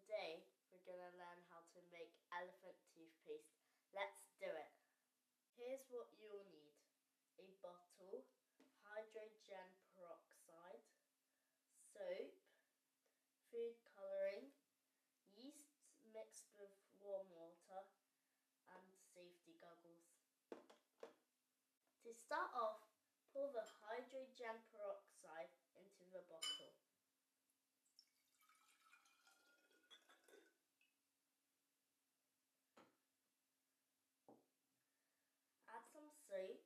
Today we're going to learn how to make elephant toothpaste. Let's do it. Here's what you'll need. A bottle, hydrogen peroxide, soap, food colouring, yeast mixed with warm water and safety goggles. To start off, pour the hydrogen peroxide into the bottle. Add some soap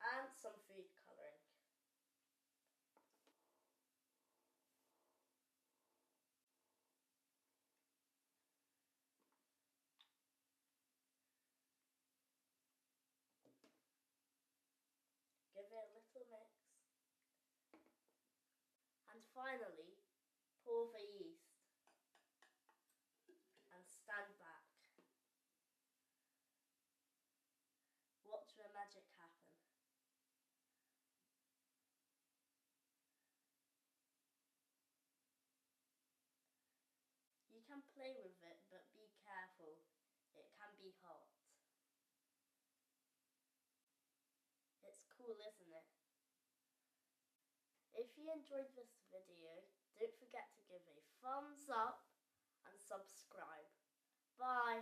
and some food colouring. Give it a little mix. And finally, pour the yeast and stand back. Watch the magic happen. You can play with it, but be careful. It can be hot. It's cool, isn't it? If you enjoyed this video, don't forget to give a thumbs up and subscribe. Bye!